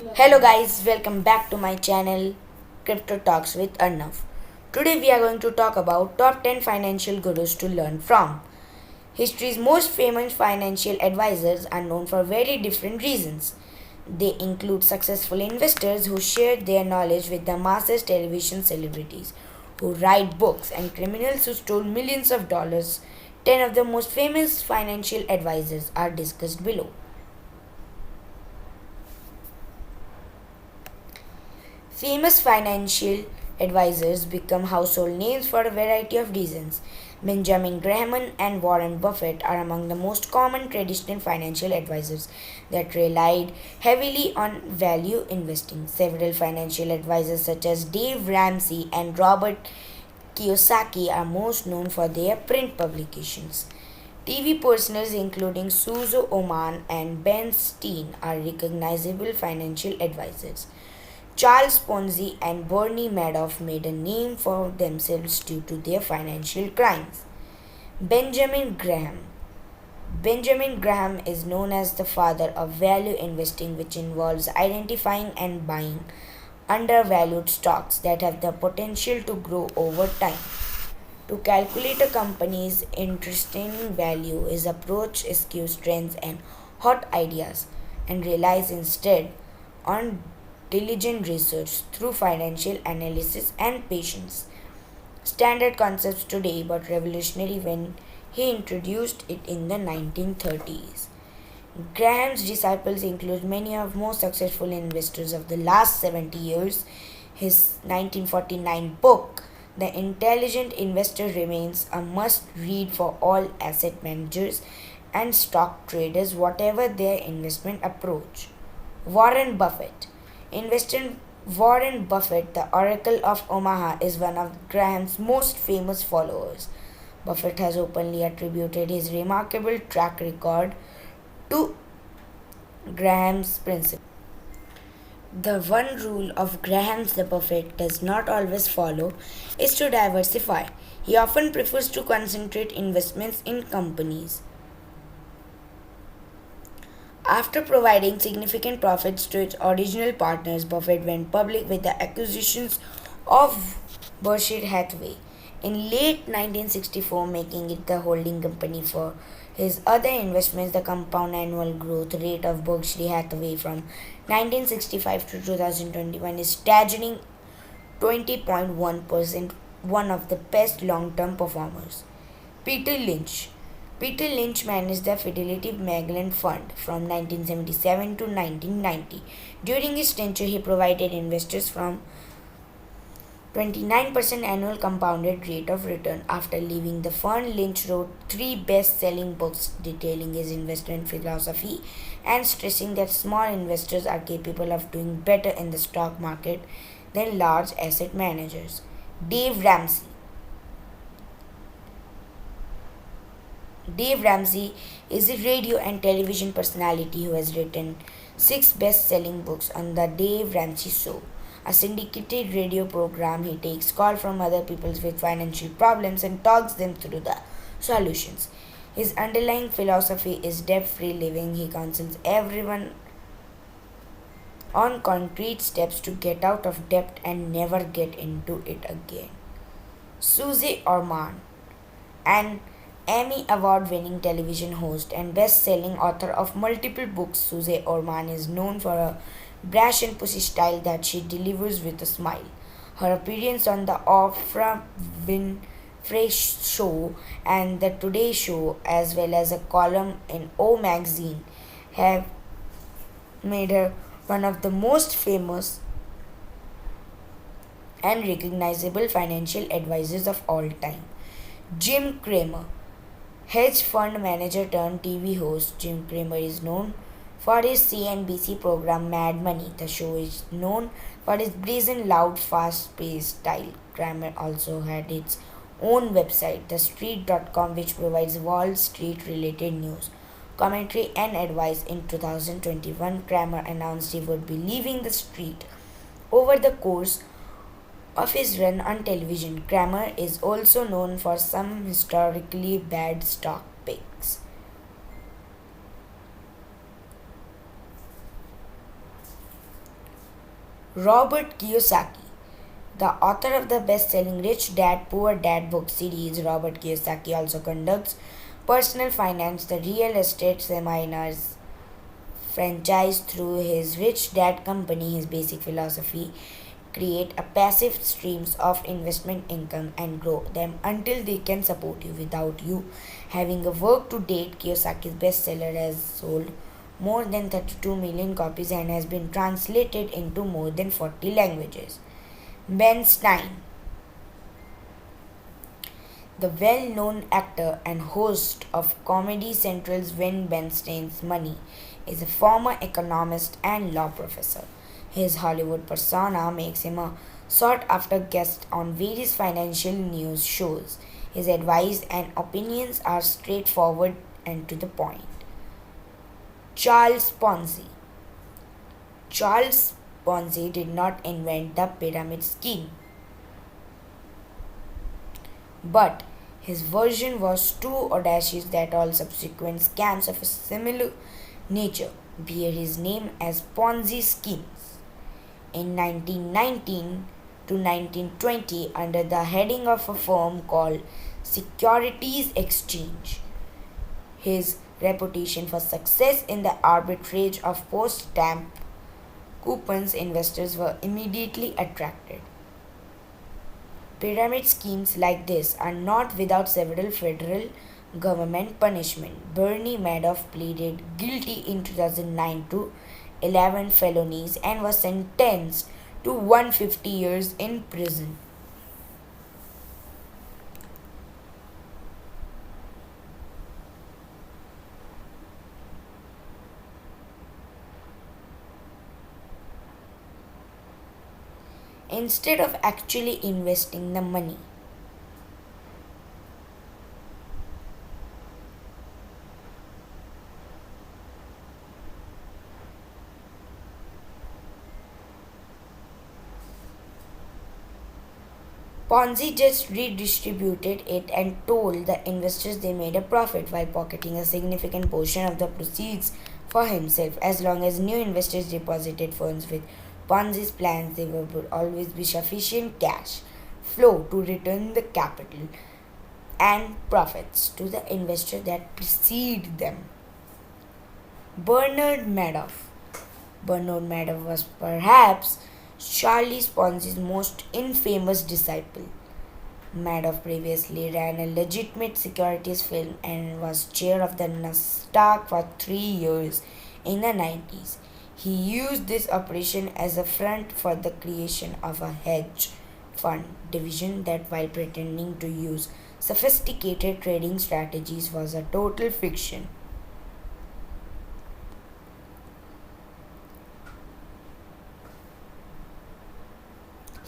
Hello guys, welcome back to my channel Crypto Talks with Aarnav. Today we are going to talk about top 10 financial gurus to learn from. History's most famous financial advisors are known for very different reasons. They include successful investors who shared their knowledge with the masses, television celebrities who write books, and criminals who stole millions of dollars. 10 of the most famous financial advisors are discussed below. Famous financial advisors become household names for a variety of reasons. Benjamin Graham and Warren Buffett are among the most common traditional financial advisors that relied heavily on value investing. Several financial advisors, such as Dave Ramsey and Robert Kiyosaki, are most known for their print publications. TV personals including Suzo Oman and Ben Steen are recognizable financial advisors. Charles Ponzi and Bernie Madoff made a name for themselves due to their financial crimes. Benjamin Graham. Benjamin Graham is known as the father of value investing, which involves identifying and buying undervalued stocks that have the potential to grow over time. To calculate a company's interesting value, his approach eschews trends and hot ideas and relies instead on diligent research through financial analysis and patience. Standard concepts today, but revolutionary when he introduced it in the 1930s. Graham's disciples include many of the most successful investors of the last 70 years. His 1949 book, The Intelligent Investor, remains a must read for all asset managers and stock traders, whatever their investment approach. Warren Buffett. Investor Warren Buffett, the Oracle of Omaha, is one of Graham's most famous followers. Buffett has openly attributed his remarkable track record to Graham's principle. The one rule of Graham's the Buffett does not always follow is to diversify. He often prefers to concentrate investments in companies. After providing significant profits to its original partners, Buffett went public with the acquisitions of Berkshire Hathaway in late 1964, making it the holding company for his other investments. The compound annual growth rate of Berkshire Hathaway from 1965 to 2021 is staggering 20.1%, one of the best long-term performers. Peter Lynch. Peter Lynch managed the Fidelity Magellan Fund from 1977 to 1990. During his tenure, he provided investors from 29% annual compounded rate of return. After leaving the fund, Lynch wrote three best-selling books detailing his investment philosophy and stressing that small investors are capable of doing better in the stock market than large asset managers. Dave Ramsey. Dave Ramsey is a radio and television personality who has written six best-selling books on the Dave Ramsey Show, a syndicated radio program. He takes calls from other people with financial problems and talks them through the solutions. His underlying philosophy is debt-free living. He counsels everyone on concrete steps to get out of debt and never get into it again. Suze Orman, an Emmy Award winning television host and best selling author of multiple books, Suze Orman is known for a brash and pussy style that she delivers with a smile. Her appearance on the Oprah Winfrey Show and the Today Show, as well as a column in O magazine, have made her one of the most famous and recognizable financial advisors of all time. Jim Cramer. Hedge fund manager turned TV host Jim Cramer is known for his CNBC program Mad Money. The show is known for its brazen, loud, fast-paced style. Cramer also had its own website, TheStreet.com, which provides Wall Street-related news, commentary, and advice. In 2021, Cramer announced he would be leaving the street. Over the course of his run on television, Cramer is also known for some historically bad stock picks. Robert Kiyosaki, the author of the best-selling Rich Dad Poor Dad book series. Robert Kiyosaki also conducts personal finance, the real estate seminars franchise through his Rich Dad company. His basic philosophy: create a passive streams of investment income and grow them until they can support you without you having a work. To date, Kiyosaki's bestseller has sold more than 32 million copies and has been translated into more than 40 languages. Ben Stein, the well-known actor and host of Comedy Central's When Ben Stein's Money, is a former economist and law professor. His Hollywood persona makes him a sought-after guest on various financial news shows. His advice and opinions are straightforward and to the point. Charles Ponzi. Charles Ponzi did not invent the pyramid scheme, but his version was too audacious that all subsequent scams of a similar nature bear his name as Ponzi schemes. In 1919 to 1920, under the heading of a firm called Securities Exchange, his reputation for success in the arbitrage of post-stamp coupons, investors were immediately attracted. Pyramid schemes like this are not without several federal government punishment. Bernie Madoff pleaded guilty in 2009 to 11 felonies and was sentenced to 150 years in prison. Instead of actually investing the money. Ponzi just redistributed it and told the investors they made a profit while pocketing a significant portion of the proceeds for himself. As long as new investors deposited funds with Ponzi's plans, there would always be sufficient cash flow to return the capital and profits to the investor that preceded them. Bernard Madoff. Bernard Madoff was perhaps Charlie Ponzi's most infamous disciple. Madoff previously ran a legitimate securities firm and was chair of the Nasdaq for 3 years in the 90s. He used this operation as a front for the creation of a hedge fund division that, while pretending to use sophisticated trading strategies, was a total fiction.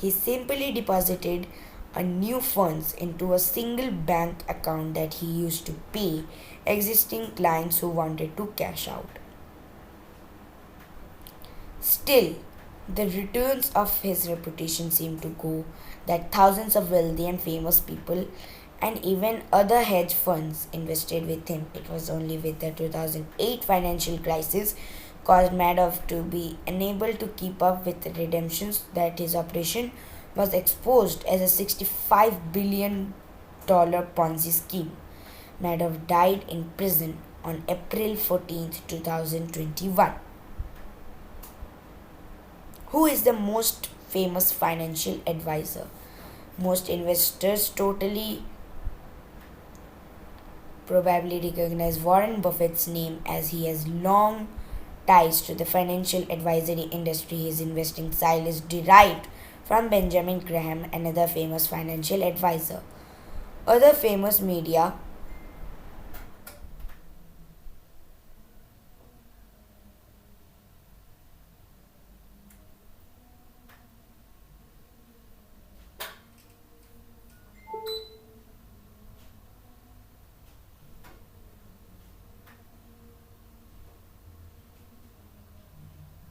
He simply deposited a new funds into a single bank account that he used to pay existing clients who wanted to cash out. Still, the returns of his reputation seem to go that thousands of wealthy and famous people and even other hedge funds invested with him. It was only with the 2008 financial crisis caused Madoff to be unable to keep up with the redemptions that his operation was exposed as a $65 billion Ponzi scheme. Madoff died in prison on April 14, 2021. Who is the most famous financial advisor? Most investors totally probably recognize Warren Buffett's name, as he has long ties to the financial advisory industry. His investing style is derived from Benjamin Graham, another famous financial advisor. Other famous media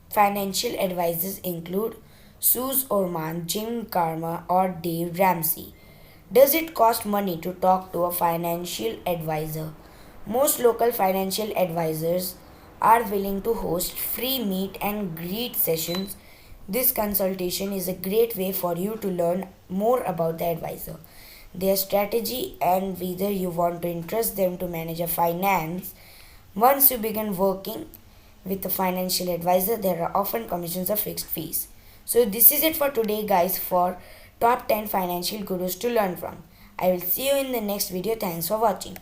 financial advisors include Suze Orman, Jim Cramer, or Dave Ramsey. Does it cost money to talk to a financial advisor? Most local financial advisors are willing to host free meet and greet sessions This consultation is a great way for you to learn more about the advisor, their strategy, and whether you want to entrust them to manage your finance. Once you begin working with a financial advisor, there are often commissions or fixed fees. So, this is it for today, guys, for top 10 financial gurus to learn from. I will see you in the next video. Thanks for watching.